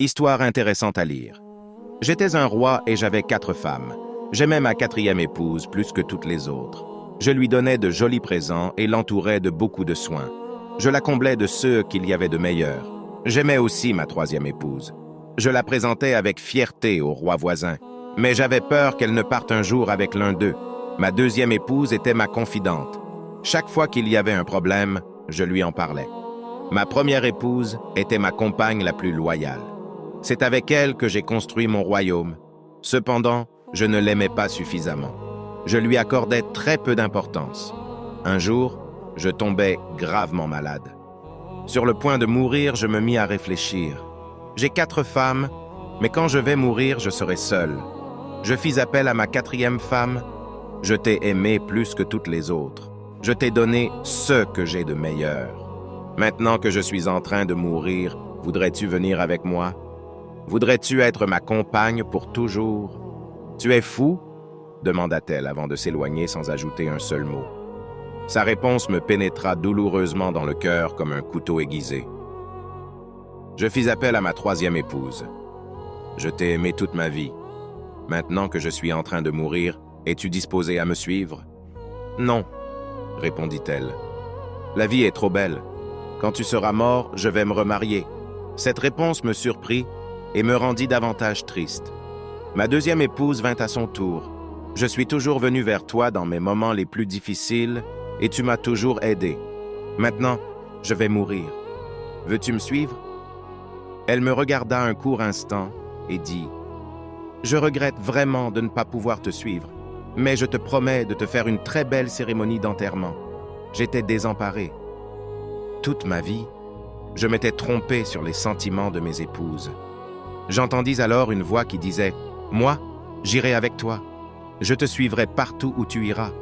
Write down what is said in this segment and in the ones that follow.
Histoire intéressante à lire. J'étais un roi et j'avais 4 femmes. J'aimais ma 4e épouse plus que toutes les autres. Je lui donnais de jolis présents et l'entourais de beaucoup de soins. Je la comblais de ceux qu'il y avait de meilleurs. J'aimais aussi ma 3e épouse. Je la présentais avec fierté au roi voisin. Mais j'avais peur qu'elle ne parte un jour avec l'un d'eux. Ma 2e épouse était ma confidente. Chaque fois qu'il y avait un problème, je lui en parlais. Ma 1re épouse était ma compagne la plus loyale. C'est avec elle que j'ai construit mon royaume. Cependant, je ne l'aimais pas suffisamment. Je lui accordais très peu d'importance. Un jour, je tombais gravement malade. Sur le point de mourir, je me mis à réfléchir. J'ai 4 femmes, mais quand je vais mourir, je serai seul. Je fis appel à ma 4e femme. Je t'ai aimé plus que toutes les autres. Je t'ai donné ce que j'ai de meilleur. Maintenant que je suis en train de mourir, voudrais-tu venir avec moi? Voudrais-tu être ma compagne pour toujours? Tu es fou? Demanda-t-elle avant de s'éloigner sans ajouter un seul mot. Sa réponse me pénétra douloureusement dans le cœur comme un couteau aiguisé. Je fis appel à ma 3e épouse. Je t'ai aimé toute ma vie. Maintenant que je suis en train de mourir, es-tu disposé à me suivre? Non, répondit-elle. La vie est trop belle. Quand tu seras mort, je vais me remarier. Cette réponse me surprit et me rendit davantage triste. Ma 2e épouse vint à son tour. Je suis toujours venu vers toi dans mes moments les plus difficiles et tu m'as toujours aidé. Maintenant, je vais mourir. Veux-tu me suivre? Elle me regarda un court instant et dit « Je regrette vraiment de ne pas pouvoir te suivre, mais je te promets de te faire une très belle cérémonie d'enterrement. » J'étais désemparé. Toute ma vie, je m'étais trompé sur les sentiments de mes épouses. J'entendis alors une voix qui disait « Moi, j'irai avec toi. Je te suivrai partout où tu iras. »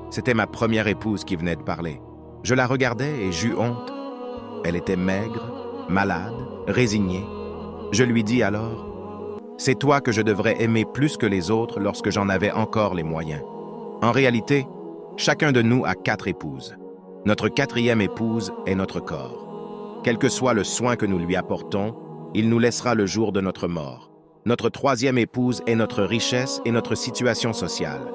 C'était ma 1re épouse qui venait de parler. Je la regardais et j'eus honte. Elle était maigre, malade, résignée. Je lui dis alors « C'est toi que je devrais aimer plus que les autres lorsque j'en avais encore les moyens. » En réalité, chacun de nous a 4 épouses. Notre 4e épouse est notre corps. Quel que soit le soin que nous lui apportons, il nous laissera le jour de notre mort. Notre 3e épouse est notre richesse et notre situation sociale.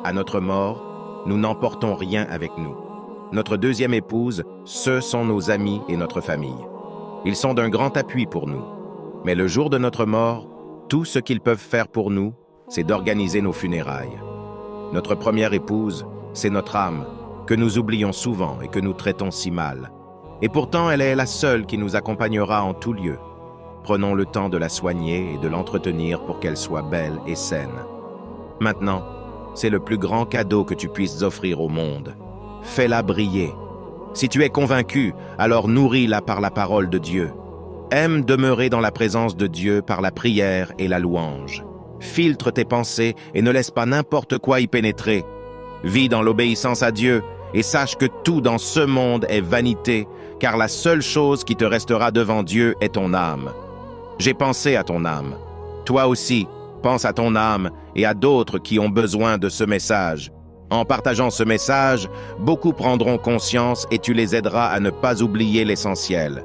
À notre mort, nous n'emportons rien avec nous. Notre 2e épouse, ce sont nos amis et notre famille. Ils sont d'un grand appui pour nous. Mais le jour de notre mort, tout ce qu'ils peuvent faire pour nous, c'est d'organiser nos funérailles. Notre 1re épouse, c'est notre âme, que nous oublions souvent et que nous traitons si mal. Et pourtant, elle est la seule qui nous accompagnera en tout lieu. Prenons le temps de la soigner et de l'entretenir pour qu'elle soit belle et saine. Maintenant, c'est le plus grand cadeau que tu puisses offrir au monde. Fais-la briller. Si tu es convaincu, alors nourris-la par la parole de Dieu. Aime demeurer dans la présence de Dieu par la prière et la louange. Filtre tes pensées et ne laisse pas n'importe quoi y pénétrer. Vis dans l'obéissance à Dieu et sache que tout dans ce monde est vanité, car la seule chose qui te restera devant Dieu est ton âme. J'ai pensé à ton âme. Toi aussi, pense à ton âme et à d'autres qui ont besoin de ce message. En partageant ce message, beaucoup prendront conscience et tu les aideras à ne pas oublier l'essentiel.